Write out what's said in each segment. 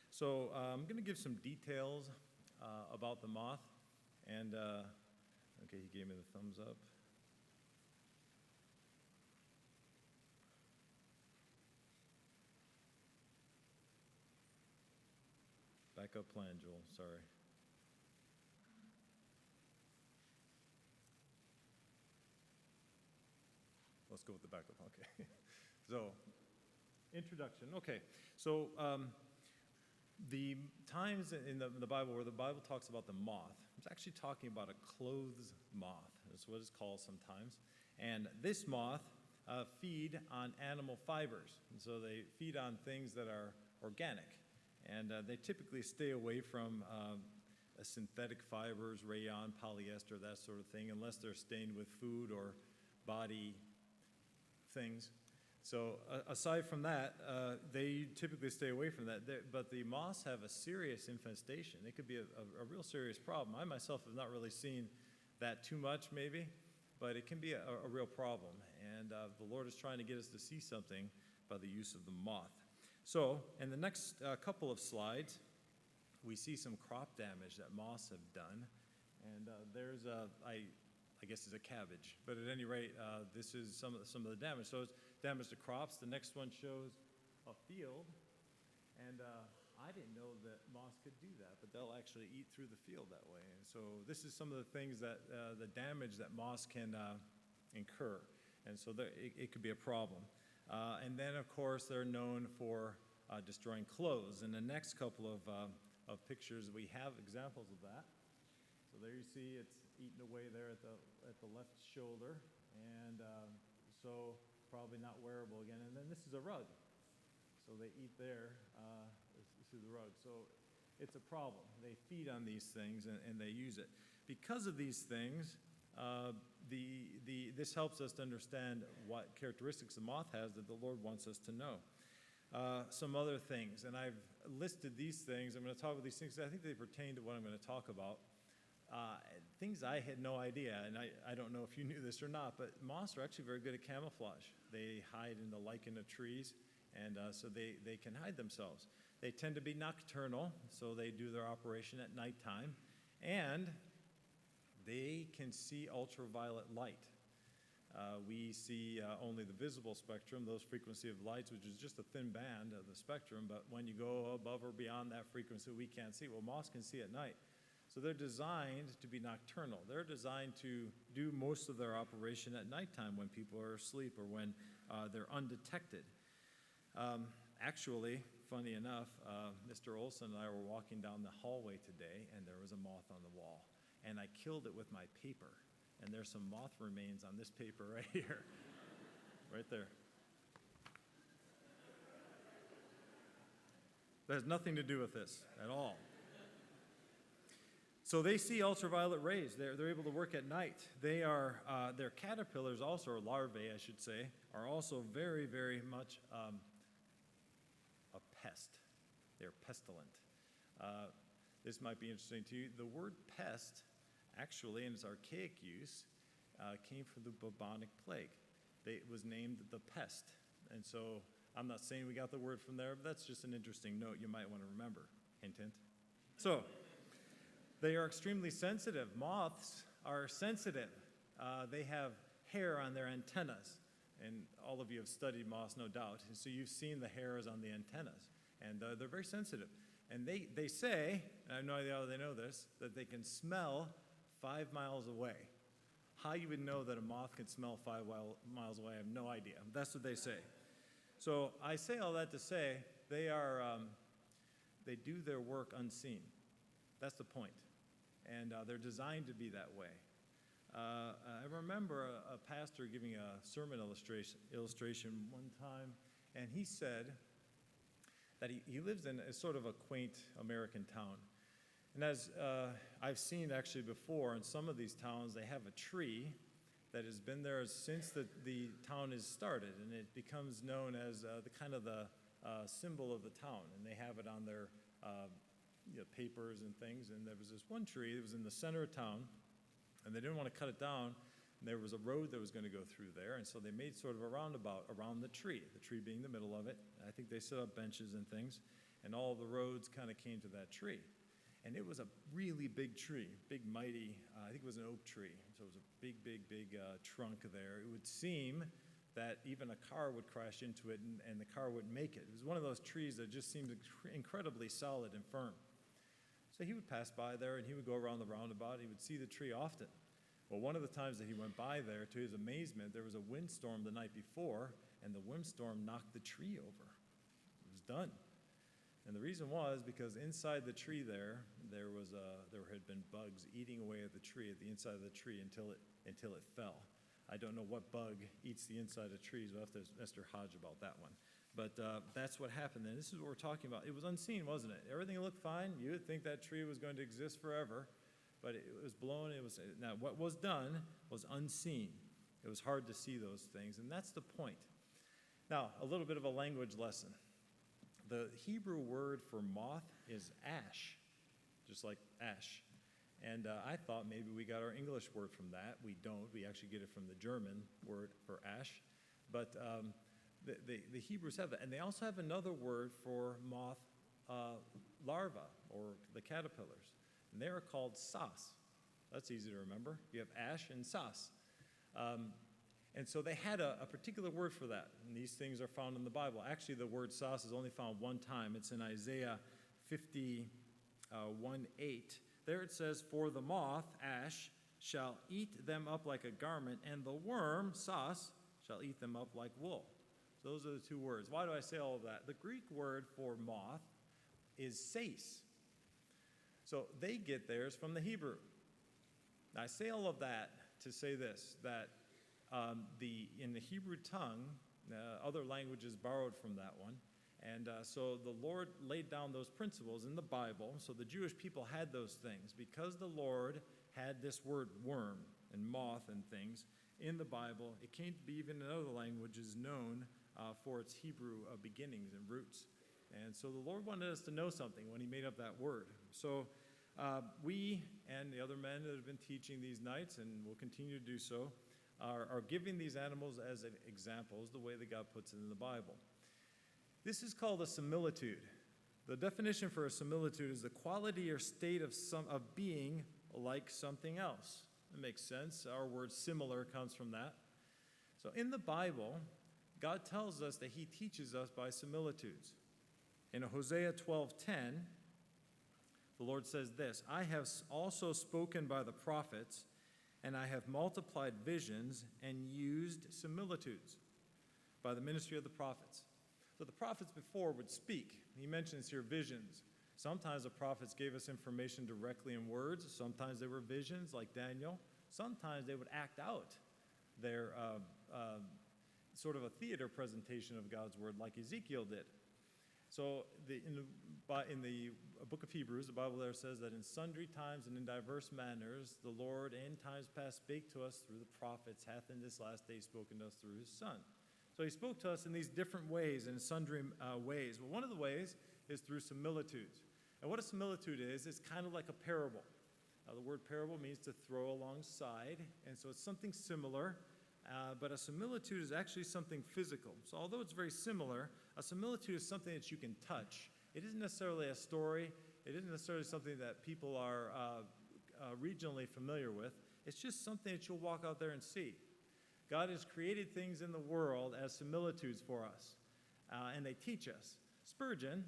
So I'm going to give some details about the moth. And, okay, he gave me the thumbs up. Backup plan, Joel, sorry. Let's go with the backup, okay. So, introduction, okay. So, the times in the Bible where the Bible talks about the moth, it's actually talking about a clothes moth. That's what it's called sometimes. And this moth feed on animal fibers. And so they feed on things that are organic. And they typically stay away from synthetic fibers, rayon, polyester, that sort of thing, unless they're stained with food or body things. So aside from that, they typically stay away from that. But the moths have a serious infestation. It could be a real serious problem. I myself have not really seen that too much, maybe, but it can be a real problem. And the Lord is trying to get us to see something by the use of the moth. So in the next couple of slides, we see some crop damage that moths have done. And there's I guess it's a cabbage, but at any rate, this is some of the damage. So it's damage to crops. The next one shows a field, and I didn't know that moths could do that, but they'll actually eat through the field that way. And so this is some of the things that the damage that moths can incur, and so it could be a problem. And then, of course, they're known for destroying clothes. In the next couple of pictures, we have examples of that. So there you see it's eaten away there at the left shoulder, and so probably not wearable again. And then this is a rug. So they eat there through the rug. So it's a problem. They feed on these things and they use it. Because of these things, this helps us to understand what characteristics the moth has that the Lord wants us to know. Some other things, and I've listed these things. I'm going to talk about these things. I think they pertain to what I'm going to talk about. Things I had no idea, and I don't know if you knew this or not, but moths are actually very good at camouflage. They hide in the lichen of trees, and so they can hide themselves. They tend to be nocturnal, so they do their operation at nighttime, and they can see ultraviolet light. We see only the visible spectrum, those frequency of lights, which is just a thin band of the spectrum, but when you go above or beyond that frequency, we can't see. Well, moths can see at night. So they're designed to be nocturnal. They're designed to do most of their operation at nighttime when people are asleep or when they're undetected. Actually, funny enough, Mr. Olson and I were walking down the hallway today, and there was a moth on the wall. And I killed it with my paper. And there's some moth remains on this paper right here. Right there. That has nothing to do with this at all. So they see ultraviolet rays. They're able to work at night. They are, their caterpillars also, or larvae, I should say, are also very, very much a pest. They're pestilent. This might be interesting to you. The word pest, actually, in its archaic use, came from the bubonic plague. It was named the pest. And so I'm not saying we got the word from there, but that's just an interesting note you might want to remember. Hint, hint. So, they are extremely sensitive. Moths are sensitive. They have hair on their antennas. And all of you have studied moths, no doubt. And so you've seen the hairs on the antennas. And they're very sensitive. And they say, and I have no idea how they know this, that they can smell 5 miles away. How you would know that a moth can smell 5 miles away, I have no idea. That's what they say. So I say all that to say they do their work unseen. That's the point. And they're designed to be that way. I remember a pastor giving a sermon illustration one time, and he said that he lives in a sort of a quaint American town. And as I've seen actually before, in some of these towns, they have a tree that has been there since the town is started, and it becomes known as the symbol of the town, and they have it on their papers and things, and there was this one tree that was in the center of town, and they didn't want to cut it down, and there was a road that was going to go through there, and so they made sort of a roundabout around the tree being the middle of it. I think they set up benches and things, and all the roads kind of came to that tree. And it was a really big tree, big, mighty, I think it was an oak tree. So it was a big, big, big trunk there. It would seem that even a car would crash into it and the car wouldn't make it. It was one of those trees that just seemed incredibly solid and firm. So he would pass by there and he would go around the roundabout. He would see the tree often. Well, one of the times that he went by there, to his amazement, there was a windstorm the night before, and the windstorm knocked the tree over. It was done. And the reason was because inside the tree there had been bugs eating away at the tree, at the inside of the tree until it fell. I don't know what bug eats the inside of trees. We'll have to ask Mr. Hodge about that one. But that's what happened then. This is what we're talking about. It was unseen, wasn't it? Everything looked fine. You would think that tree was going to exist forever, but it was blown. Now, what was done was unseen. It was hard to see those things, and that's the point. Now, a little bit of a language lesson. The Hebrew word for moth is ash, just like ash. And I thought maybe we got our English word from that. We don't. We actually get it from the German word for ash. But the Hebrews have that. And they also have another word for moth larvae, or the caterpillars. And they are called sas. That's easy to remember. You have ash and sas. And so they had a particular word for that. And these things are found in the Bible. Actually, the word sas is only found one time. It's in Isaiah 51:8. There it says, "For the moth, ash, shall eat them up like a garment, and the worm, sas, shall eat them up like wool." So those are the two words. Why do I say all of that? The Greek word for moth is sais. So they get theirs from the Hebrew. Now, I say all of that to say this, that in the Hebrew tongue, other languages borrowed from that one. And so the Lord laid down those principles in the Bible. So the Jewish people had those things. Because the Lord had this word worm and moth and things in the Bible, it came to be, even in other languages, known for its Hebrew beginnings and roots. And so the Lord wanted us to know something when he made up that word. So we and the other men that have been teaching these nights, and will continue to do so, are giving these animals as examples the way that God puts it in the Bible. This is called a similitude. The definition for a similitude is the quality or state of being like something else. It makes sense. Our word similar comes from that. So in the Bible, God tells us that he teaches us by similitudes. In Hosea 12:10, the Lord says this, "I have also spoken by the prophets, and I have multiplied visions and used similitudes," by the ministry of the prophets. So the prophets before would speak. He mentions here visions. Sometimes the prophets gave us information directly in words. Sometimes they were visions, like Daniel. Sometimes they would act out their sort of a theater presentation of God's word, like Ezekiel did. So in the book of Hebrews, the Bible there says that in sundry times and in diverse manners, the Lord in times past spake to us through the prophets, hath in this last day spoken to us through his Son. So he spoke to us in these different ways, in sundry ways. Well, one of the ways is through similitudes. And what a similitude is, it's kind of like a parable. The word parable means to throw alongside, and so it's something similar. But a similitude is actually something physical. So although it's very similar, a similitude is something that you can touch. It isn't necessarily a story. It isn't necessarily something that people are regionally familiar with. It's just something that you'll walk out there and see. God has created things in the world as similitudes for us, and they teach us. Spurgeon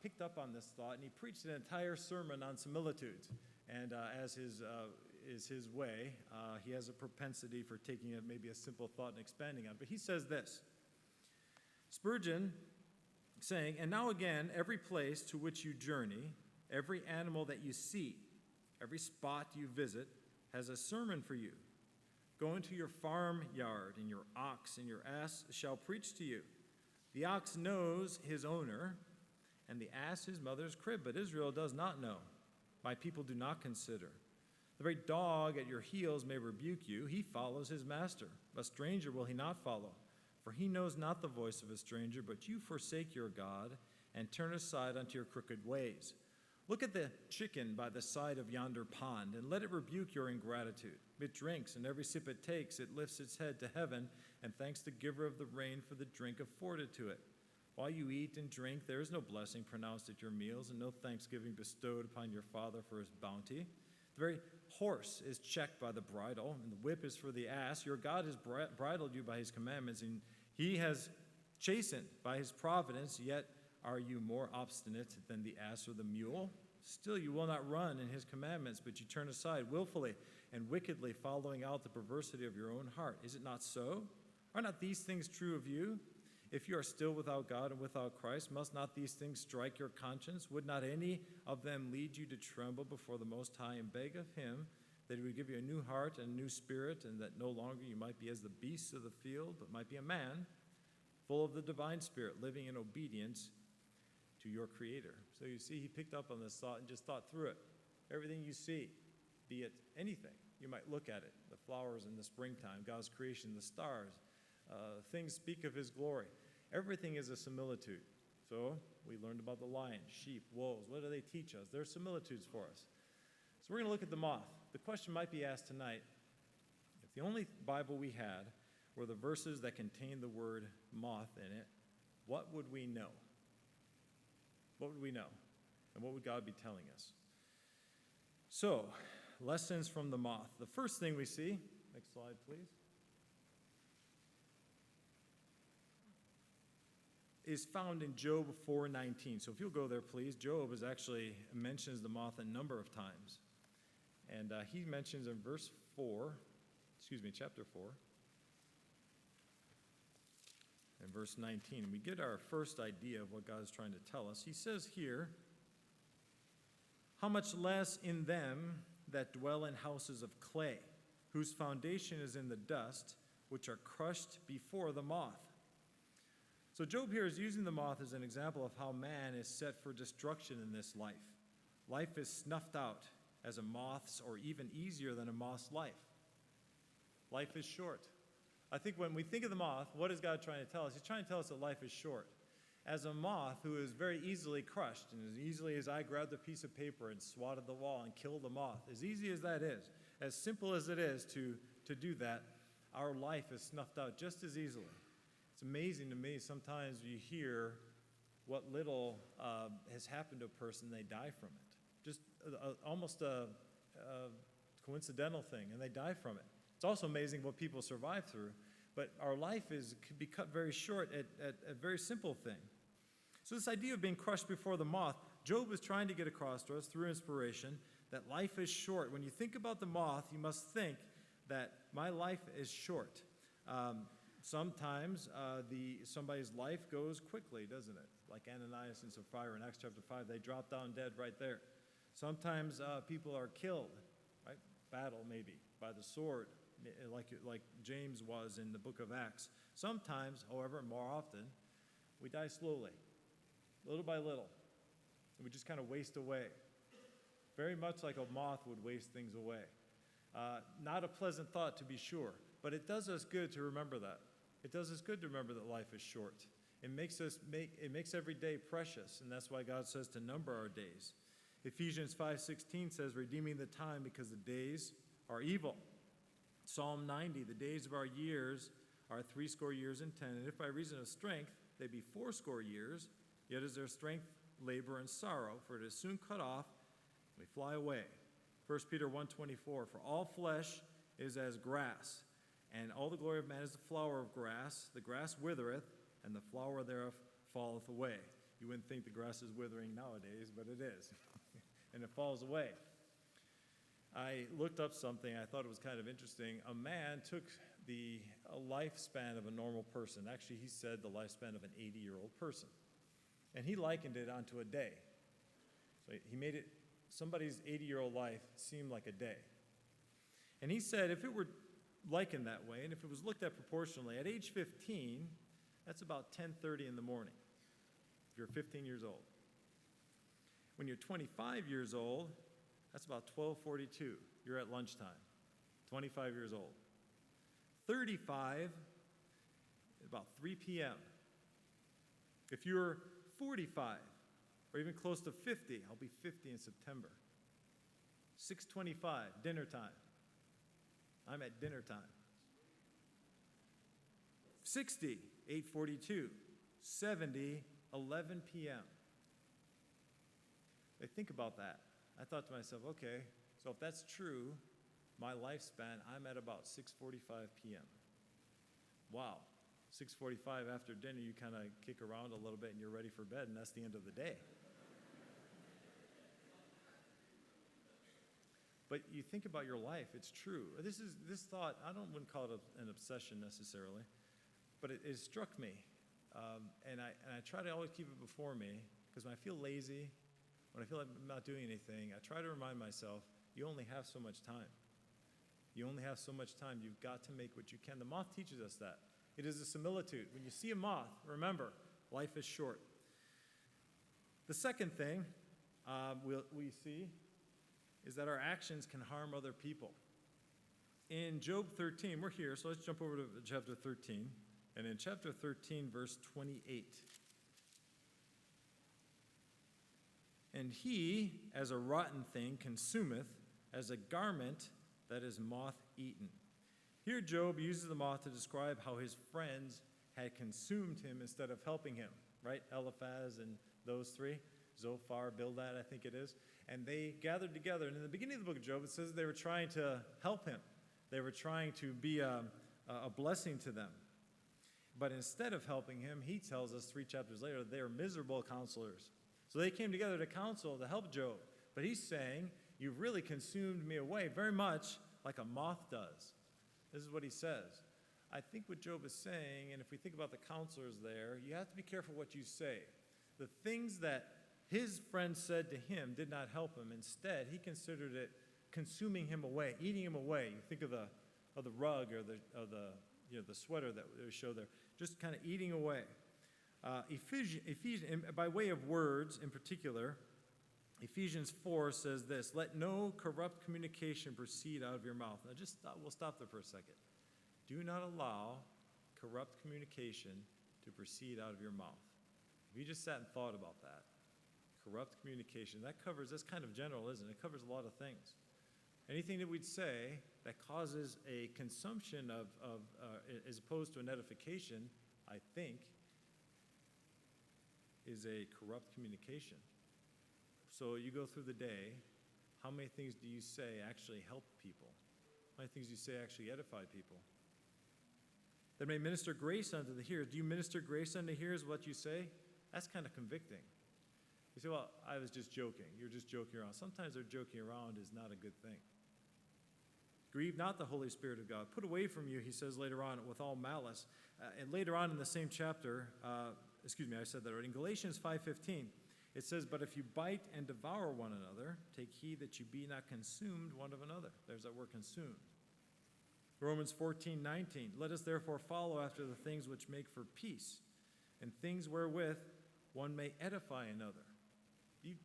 picked up on this thought, and he preached an entire sermon on similitudes. And as is his way, he has a propensity for taking maybe a simple thought and expanding on it. But he says this, Spurgeon saying, "And now again, every place to which you journey, every animal that you see, every spot you visit, has a sermon for you. Go into your farmyard, and your ox and your ass shall preach to you. The ox knows his owner, and the ass his mother's crib, but Israel does not know. My people do not consider. The very dog at your heels may rebuke you. He follows his master. A stranger will he not follow, for he knows not the voice of a stranger, but you forsake your God and turn aside unto your crooked ways. Look at the chicken by the side of yonder pond, and let it rebuke your ingratitude. It drinks, and every sip it takes, it lifts its head to heaven, and thanks the giver of the rain for the drink afforded to it. While you eat and drink, there is no blessing pronounced at your meals, and no thanksgiving bestowed upon your Father for his bounty. The very horse is checked by the bridle, and the whip is for the ass. Your God has bridled you by his commandments, and he has chastened by his providence, yet are you more obstinate than the ass or the mule? Still you will not run in his commandments, but you turn aside willfully and wickedly, following out the perversity of your own heart. Is it not so? Are not these things true of you? If you are still without God and without Christ, must not these things strike your conscience? Would not any of them lead you to tremble before the Most High and beg of him that he would give you a new heart and a new spirit, and that no longer you might be as the beasts of the field, but might be a man, full of the divine spirit, living in obedience to your Creator? So you see, he picked up on this thought and just thought through it. Everything you see, be it anything, you might look at it, the flowers in the springtime, God's creation, the stars, things speak of his glory. Everything is a similitude. So we learned about the lion, sheep, wolves. What do they teach us? They're similitudes for us. So we're going to look at the moth. The question might be asked tonight, if the only Bible we had were the verses that contained the word moth in it, what would we know? What would we know? And what would God be telling us? So, lessons from the moth. The first thing we see, next slide please, is found in Job 4:19. So if you'll go there, please. Job is actually mentions the moth a number of times. And he mentions in chapter 4, and verse 19. We get our first idea of what God is trying to tell us. He says here, how much less in them that dwell in houses of clay, whose foundation is in the dust, which are crushed before the moth. So Job here is using the moth as an example of how man is set for destruction in this life. Life is snuffed out as a moth's, or even easier than a moth's life. Life is short. I think when we think of the moth, what is God trying to tell us? He's trying to tell us that life is short. As a moth who is very easily crushed, and as easily as I grabbed a piece of paper and swatted the wall and killed the moth, as easy as that is, as simple as it is to do that, our life is snuffed out just as easily. It's amazing to me, sometimes you hear what little has happened to a person, they die from it. Just almost a coincidental thing, and they die from it. It's also amazing what people survive through, but our life could be cut very short at a very simple thing. So this idea of being crushed before the moth, Job is trying to get across to us through inspiration that life is short. When you think about the moth, you must think that my life is short. Sometimes somebody's life goes quickly, doesn't it? Like Ananias and Sapphira in Acts chapter 5, they drop down dead right there. Sometimes people are killed, right? Battle maybe, by the sword, like James was in the book of Acts. Sometimes, however, more often, we die slowly, little by little, and we just kind of waste away. Very much like a moth would waste things away. Not a pleasant thought, to be sure, but it does us good to remember that. It does us good to remember that life is short. It makes every day precious, and that's why God says to number our days. Ephesians 5:16 says, redeeming the time because the days are evil. Psalm 90, the days of our years are 80 years and 10, and if by reason of strength they be 80 years, yet is their strength labor and sorrow, for it is soon cut off, we fly away. 1 Peter 1:24, for all flesh is as grass, and all the glory of man is the flower of grass. The grass withereth, and the flower thereof falleth away. You wouldn't think the grass is withering nowadays, but it is. And it falls away. I looked up something. I thought it was kind of interesting. A man took the lifespan of a normal person. Actually, he said the lifespan of an 80-year-old person. And he likened it onto a day. So he made it somebody's 80-year-old life seem like a day. And he said if it were likened that way, and if it was looked at proportionally, at age 15, that's about 10:30 in the morning, if you're 15 years old. When you're 25 years old, that's about 12:42. You're at lunchtime, 25 years old. 35, about 3 p.m. If you're 45, Or even close to 50. I'll be 50 in September. 6:25, dinner time. I'm at dinner time. 60, 8:42. 70, 11 p.m. I think about that. I thought to myself, okay, so if that's true, my lifespan, I'm at about 6:45 p.m. Wow. 6:45 after dinner, you kind of kick around a little bit and you're ready for bed, and that's the end of the day. But you think about your life, it's true. This thought, wouldn't call it an obsession necessarily, but it struck me. And I try to always keep it before me, because when I feel lazy, when I feel like I'm not doing anything, I try to remind myself, you only have so much time. You only have so much time. You've got to make what you can. The moth teaches us that. It is a similitude. When you see a moth, remember, life is short. The second thing we see is that our actions can harm other people. In Job 13, we're here, so let's jump over to chapter 13. And in chapter 13, verse 28. And he, as a rotten thing, consumeth, as a garment that is moth-eaten. Here Job uses the moth to describe how his friends had consumed him instead of helping him, right? Eliphaz and those three, Zophar, Bildad, I think it is. And they gathered together. And in the beginning of the book of Job, it says they were trying to help him. They were trying to be a blessing to them. But instead of helping him, he tells us 3 chapters later, they are miserable counselors. So they came together to counsel, to help Job. But he's saying, you've really consumed me away, very much like a moth does. This is what he says. I think what Job is saying, and if we think about the counselors there, you have to be careful what you say. The things that his friends said to him did not help him. Instead, he considered it consuming him away, eating him away. You think of the rug or the sweater that they show there, just kind of eating away. Ephesians, by way of words in particular, Ephesians 4 says this: let no corrupt communication proceed out of your mouth. Now we'll stop there for a second. Do not allow corrupt communication to proceed out of your mouth. If you just sat and thought about that, corrupt communication, that's kind of general, isn't it? It covers a lot of things. Anything that we'd say that causes a consumption as opposed to an edification, I think, is a corrupt communication. So you go through the day, how many things do you say actually help people? How many things do you say actually edify people? That may minister grace unto the hearers. Do you minister grace unto the hearers, what you say? That's kind of convicting. You say, well, I was just joking. You're just joking around. Sometimes our joking around is not a good thing. Grieve not the Holy Spirit of God. Put away from you, he says later on, with all malice. And later on in the same chapter, I said that already. In Galatians 5:15, it says, but if you bite and devour one another, take heed that you be not consumed one of another. There's that word, consumed. Romans 14:19, let us therefore follow after the things which make for peace, and things wherewith one may edify another. You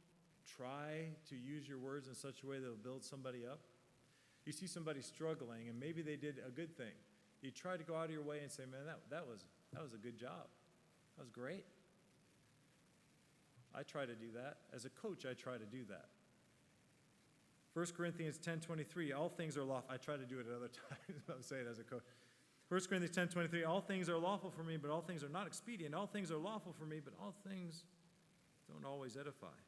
try to use your words in such a way that will build somebody up. You see somebody struggling, and maybe they did a good thing. You try to go out of your way and say, man, that was a good job. That was great. I try to do that. As a coach, I try to do that. 1 Corinthians 10:23, all things are lawful. I try to do it at other times, but I'm saying it as a coach. 1 Corinthians 10:23, all things are lawful for me, but all things are not expedient. All things are lawful for me, but all things don't always edify.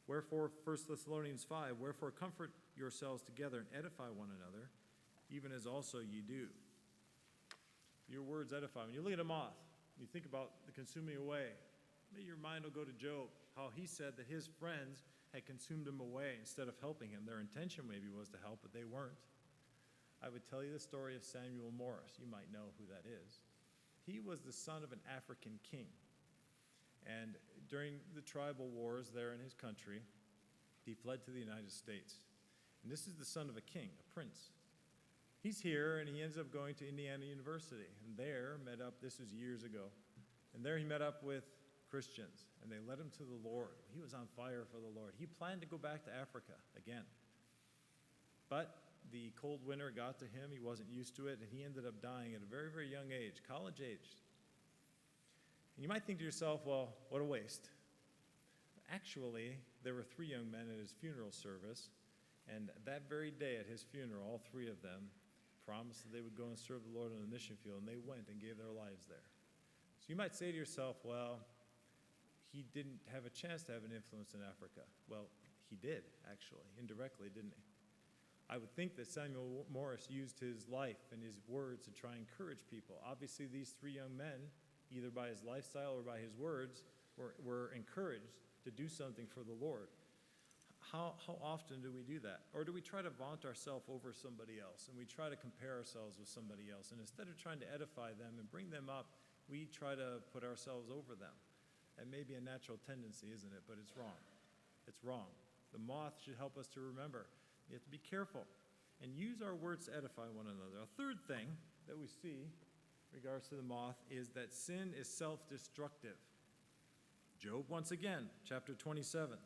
Wherefore, 1 Thessalonians 5, wherefore comfort yourselves together and edify one another, even as also ye do. Your words edify. When you look at a moth, you think about the consuming away. Maybe your mind will go to Job, how he said that his friends had consumed him away instead of helping him. Their intention maybe was to help, but they weren't. I would tell you the story of Samuel Morris. You might know who that is. He was the son of an African king. And during the tribal wars there in his country, he fled to the United States. And this is the son of a king, a prince. He's here, and he ends up going to Indiana University. And there this was years ago, and there he met up with Christians, and they led him to the Lord. He was on fire for the Lord. He planned to go back to Africa again. But the cold winter got to him. He wasn't used to it, and he ended up dying at a very, very young age, college-aged. And you might think to yourself, well, what a waste. Actually, there were 3 young men at his funeral service, and that very day at his funeral, all 3 of them promised that they would go and serve the Lord on the mission field, and they went and gave their lives there. So you might say to yourself, well, he didn't have a chance to have an influence in Africa. Well, he did, actually, indirectly, didn't he? I would think that Samuel Morse used his life and his words to try and encourage people. Obviously, these 3 young men, either by his lifestyle or by his words, were encouraged to do something for the Lord. How often do we do that? Or do we try to vaunt ourselves over somebody else, and we try to compare ourselves with somebody else, and instead of trying to edify them and bring them up, we try to put ourselves over them? That may be a natural tendency, isn't it? But it's wrong. It's wrong. The moth should help us to remember. You have to be careful and use our words to edify one another. A third thing that we see in regards to the moth is that sin is self-destructive. Job, once again, chapter 27.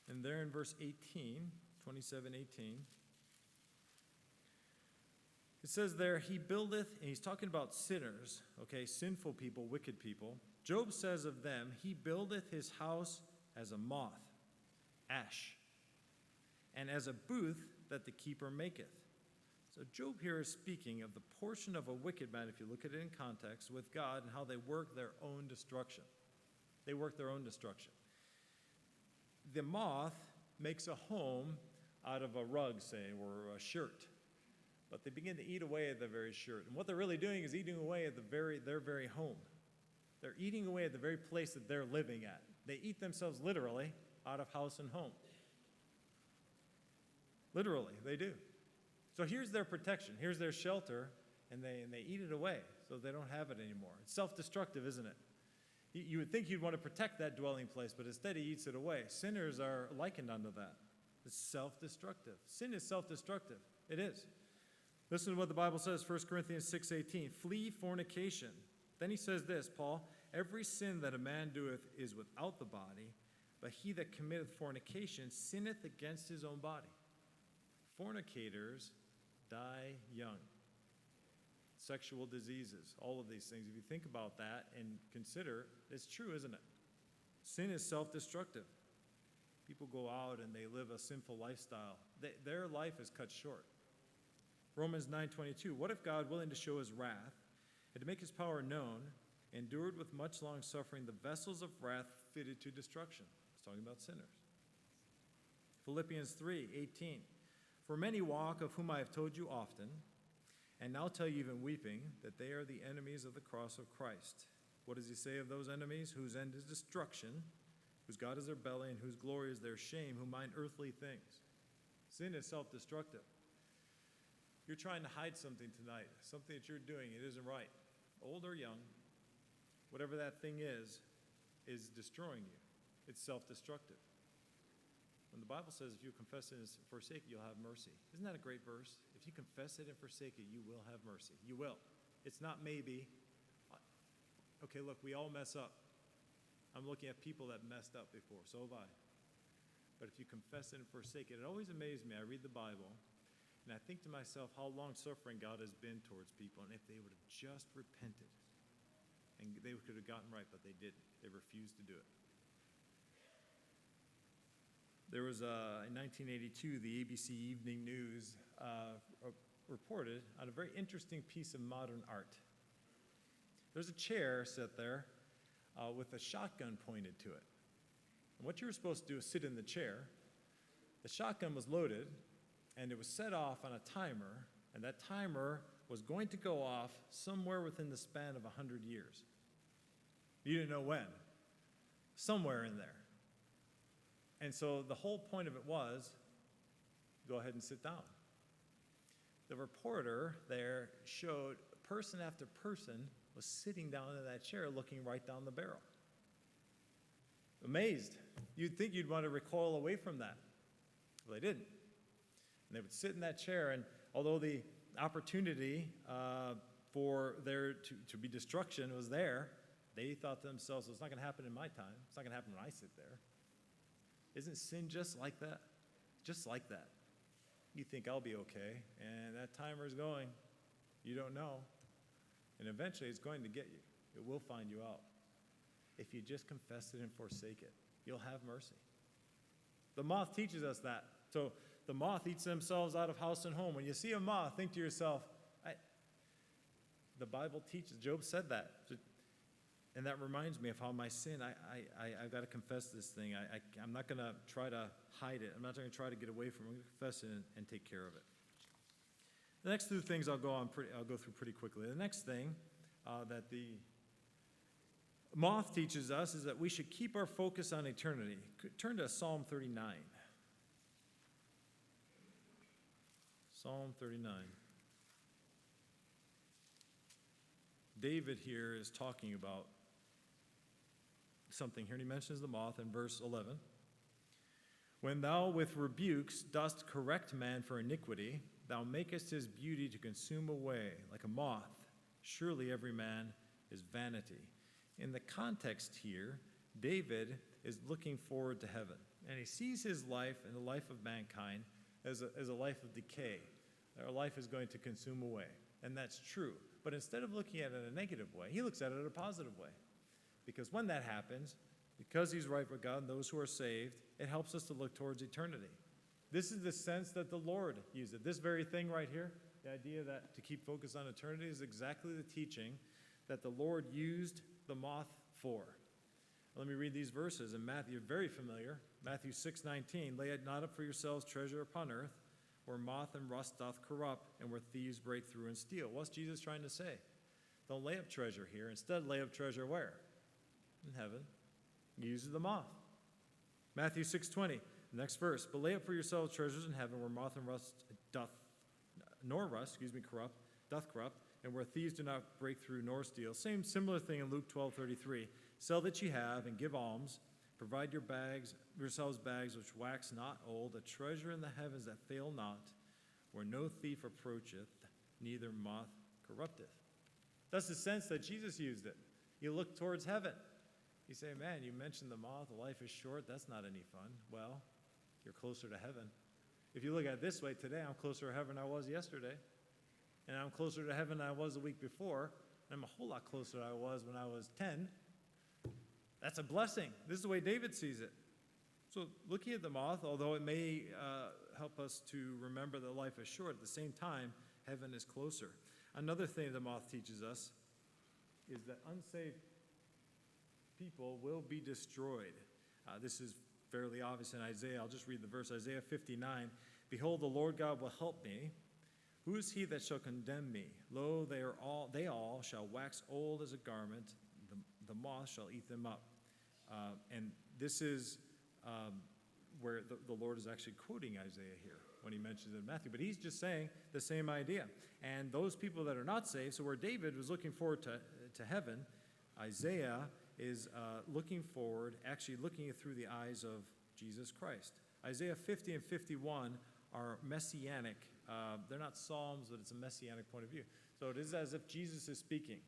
And there in verse 18, 27:18, it says there, he buildeth, and he's talking about sinners, okay, sinful people, wicked people. Job says of them, he buildeth his house as a moth, ash, and as a booth that the keeper maketh. So Job here is speaking of the portion of a wicked man, if you look at it in context, with God and how they work their own destruction. They work their own destruction. The moth makes a home out of a rug, say, or a shirt. But they begin to eat away at the very shirt. And what they're really doing is eating away at their very home. They're eating away at the very place that they're living at. They eat themselves literally out of house and home. Literally, they do. So here's their protection. Here's their shelter, and they eat it away so they don't have it anymore. It's self-destructive, isn't it? You would think you'd want to protect that dwelling place, but instead he eats it away. Sinners are likened unto that. It's self-destructive. Sin is self-destructive. It is. Listen to what the Bible says, 1 Corinthians 6:18. Flee fornication. Then he says this, Paul, every sin that a man doeth is without the body, but he that committeth fornication sinneth against his own body. Fornicators die young. Sexual diseases, all of these things. If you think about that and consider, it's true, isn't it? Sin is self-destructive. People go out and they live a sinful lifestyle. Their life is cut short. Romans 9:22, what if God, willing to show his wrath, and to make his power known, endured with much long suffering the vessels of wrath fitted to destruction? It's talking about sinners. Philippians 3:18, for many walk, of whom I have told you often, and now tell you even weeping, that they are the enemies of the cross of Christ. What does he say of those enemies? Whose end is destruction, whose God is their belly, and whose glory is their shame, who mind earthly things. Sin is self-destructive. You're trying to hide something tonight, something that you're doing, it isn't right. Old or young, whatever that thing is destroying you. It's self-destructive. When the Bible says if you confess it and forsake it, you'll have mercy. Isn't that a great verse? If you confess it and forsake it, you will have mercy. You will. It's not maybe. Okay, look, we all mess up. I'm looking at people that messed up before, so have I. But if you confess it and forsake it, it always amazes me. I read the Bible, and I think to myself how long-suffering God has been towards people, and if they would have just repented, and they could have gotten right, but they didn't. They refused to do it. There was, in 1982, the ABC Evening News reported on a very interesting piece of modern art. There's a chair set there with a shotgun pointed to it. And what you were supposed to do is sit in the chair. The shotgun was loaded, and it was set off on a timer, and that timer was going to go off somewhere within the span of 100 years. You didn't know when. Somewhere in there. And so the whole point of it was, go ahead and sit down. The reporter there showed person after person was sitting down in that chair looking right down the barrel. Amazed. You'd think you'd want to recoil away from that. Well, they didn't. And they would sit in that chair, and although the opportunity for there to be destruction was there, they thought to themselves, well, it's not going to happen in my time. It's not going to happen when I sit there. Isn't sin just like that? Just like that. You think I'll be okay, and that timer's going. You don't know. And eventually it's going to get you. It will find you out. If you just confess it and forsake it, you'll have mercy. The moth teaches us that. So the moth eats themselves out of house and home. When you see a moth, think to yourself, the Bible teaches, Job said that. And that reminds me of how my sin, I've got to confess this thing. I'm not going to try to hide it. I'm not going to try to get away from it. I'm going to confess it and take care of it. The next two things I'll go through pretty quickly. The next thing that the moth teaches us is that we should keep our focus on eternity. Turn to Psalm 39. Psalm 39. David here is talking about something here, and he mentions the moth in verse 11. When thou with rebukes dost correct man for iniquity, thou makest his beauty to consume away like a moth. Surely every man is vanity. In the context here, David is looking forward to heaven, and he sees his life and the life of mankind as a life of decay. Our life is going to consume away, and that's true. But instead of looking at it in a negative way, he looks at it in a positive way. Because when that happens, because he's right with God and those who are saved, it helps us to look towards eternity. This is the sense that the Lord used it. This very thing right here, the idea that to keep focus on eternity, is exactly the teaching that the Lord used the moth for. Let me read these verses in Matthew, very familiar. Matthew 6:19, lay it not up for yourselves treasure upon earth, where moth and rust doth corrupt, and where thieves break through and steal. What's Jesus trying to say? Don't lay up treasure here. Instead, lay up treasure where? In heaven. He uses the moth. Matthew 6:20, next verse. But lay up for yourselves treasures in heaven, where moth and rust doth corrupt, and where thieves do not break through nor steal. Similar thing in Luke 12:33. Sell that ye have and give alms. Provide yourselves bags which wax not old, a treasure in the heavens that fail not, where no thief approacheth, neither moth corrupteth. That's the sense that Jesus used it. You look towards heaven. You say, man, you mentioned the moth, life is short, that's not any fun. Well, you're closer to heaven. If you look at it this way, today I'm closer to heaven than I was yesterday. And I'm closer to heaven than I was the week before. And I'm a whole lot closer than I was when I was 10. That's a blessing. This is the way David sees it. So looking at the moth, although it may help us to remember that life is short, at the same time, heaven is closer. Another thing the moth teaches us is that unsaved people will be destroyed. This is fairly obvious in Isaiah. I'll just read the verse. Isaiah 59, behold, the Lord God will help me. Who is he that shall condemn me? Lo, they all shall wax old as a garment. The moth shall eat them up. And this is where the Lord is actually quoting Isaiah here when he mentions it in Matthew. But he's just saying the same idea. And those people that are not saved, so where David was looking forward to heaven, Isaiah is looking forward, actually looking it through the eyes of Jesus Christ. Isaiah 50 and 51 are messianic. They're not psalms, but it's a messianic point of view. So it is as if Jesus is speaking.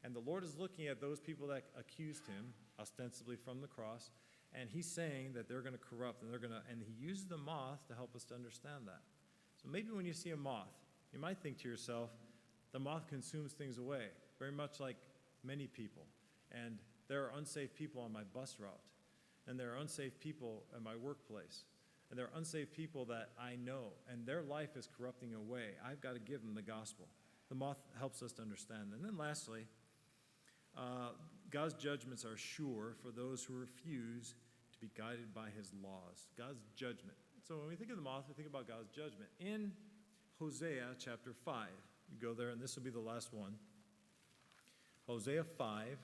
And the Lord is looking at those people that accused him, ostensibly from the cross, and he's saying that they're going to corrupt, and he uses the moth to help us to understand that. So maybe when you see a moth, you might think to yourself, the moth consumes things away, very much like many people. And there are unsaved people on my bus route, and there are unsaved people at my workplace, and there are unsaved people that I know, and their life is corrupting away. I've got to give them the gospel. The moth helps us to understand. And then lastly, God's judgments are sure for those who refuse to be guided by his laws. God's judgment. So when we think of the moth, we think about God's judgment. In Hosea chapter 5, you go there, and this will be the last one. Hosea 5.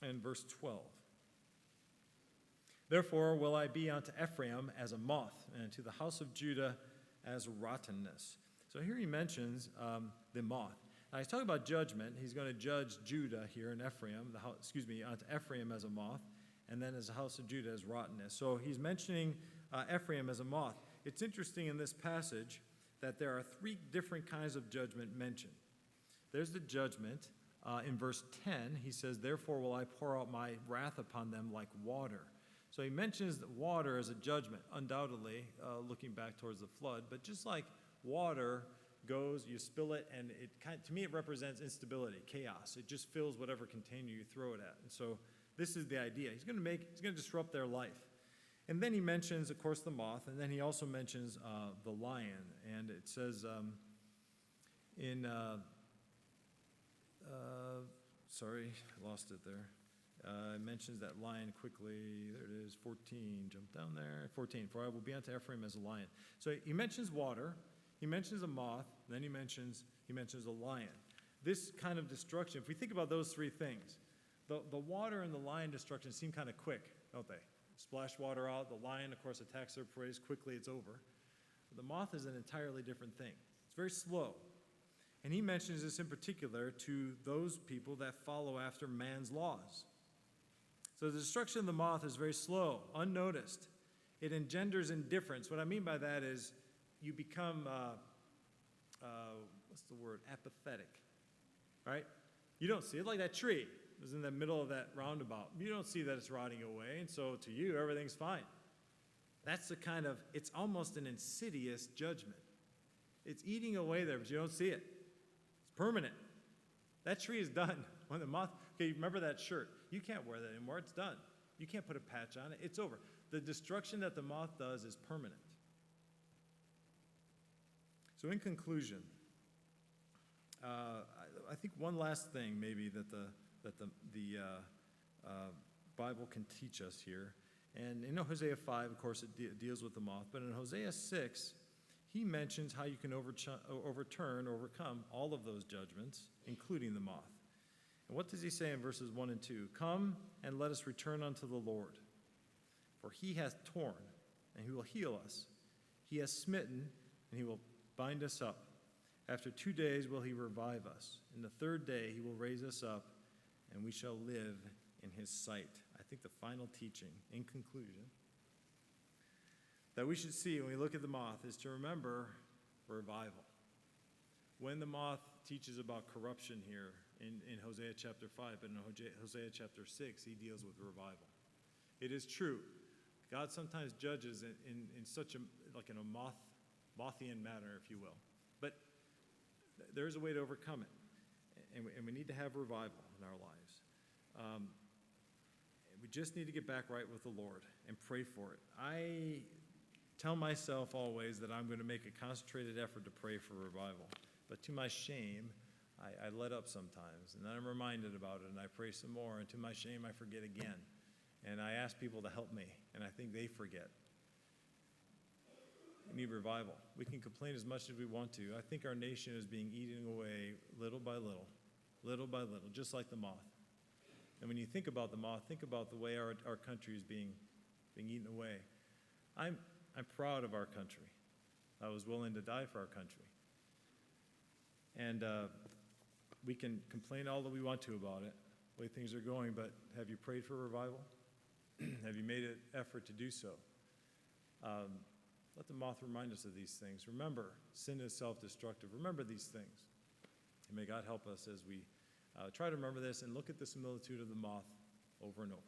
And verse 12. Therefore will I be unto Ephraim as a moth, and to the house of Judah as rottenness. So here he mentions the moth. Now he's talking about judgment. He's going to judge Judah here in Ephraim, unto Ephraim as a moth, and then as the house of Judah as rottenness. So he's mentioning Ephraim as a moth. It's interesting in this passage that there are three different kinds of judgment mentioned. There's the judgment in verse 10, he says, "Therefore will I pour out my wrath upon them like water." So he mentions water as a judgment, undoubtedly, looking back towards the flood. But just like water goes, you spill it, and to me it represents instability, chaos. It just fills whatever container you throw it at. And so this is the idea. He's going to disrupt their life. And then he mentions, of course, the moth, and then he also mentions the lion. And it says sorry, I lost it there. It mentions that lion quickly. There it is, 14. Jump down there. 14. "For I will be unto Ephraim as a lion." So he mentions water. He mentions a moth. Then he mentions a lion. This kind of destruction, if we think about those three things, the water and the lion destruction seem kind of quick, don't they? Splash water out. The lion, of course, attacks their prey. Quickly, it's over. But the moth is an entirely different thing. It's very slow. And he mentions this in particular to those people that follow after man's laws. So the destruction of the moth is very slow, unnoticed. It engenders indifference. What I mean by that is you become, apathetic, right? You don't see it, like that tree. It was in the middle of that roundabout. You don't see that it's rotting away, and so to you, everything's fine. That's the kind of, it's almost an insidious judgment. It's eating away there, but you don't see it. It's permanent. That tree is done. When the moth, okay, remember that shirt. You can't wear that anymore. It's done. You can't put a patch on it. It's over. The destruction that the moth does is permanent. So in conclusion, I think one last thing maybe that the Bible can teach us here, and in Hosea 5, of course, it deals with the moth, but in Hosea 6, he mentions how you can overcome all of those judgments, including the moth. And what does he say in verses 1 and 2? "Come and let us return unto the Lord, for he hath torn, and he will heal us. He has smitten, and he will bind us up. After 2 days will he revive us. In the third day he will raise us up, and we shall live in his sight." I think the final teaching, in conclusion, that we should see when we look at the moth is to remember revival. When the moth teaches about corruption here in Hosea chapter 5, but in Hosea chapter 6, he deals with revival. It is true. God sometimes judges in such a Mothian manner, if you will. But there is a way to overcome it. And we need to have revival in our lives. We just need to get back right with the Lord and pray for it. I tell myself always that I'm going to make a concentrated effort to pray for revival. But to my shame, I let up sometimes. And then I'm reminded about it, and I pray some more. And to my shame, I forget again. And I ask people to help me, and I think they forget. We need revival. We can complain as much as we want to. I think our nation is being eaten away little by little, just like the moth. And when you think about the moth, think about the way our country is being eaten away. I'm proud of our country. I was willing to die for our country. And we can complain all that we want to about it, the way things are going, but have you prayed for revival? Have you made an effort to do so? Let the moth remind us of these things. Remember, sin is self-destructive. Remember these things. And may God help us as we try to remember this and look at the similitude of the moth over and over.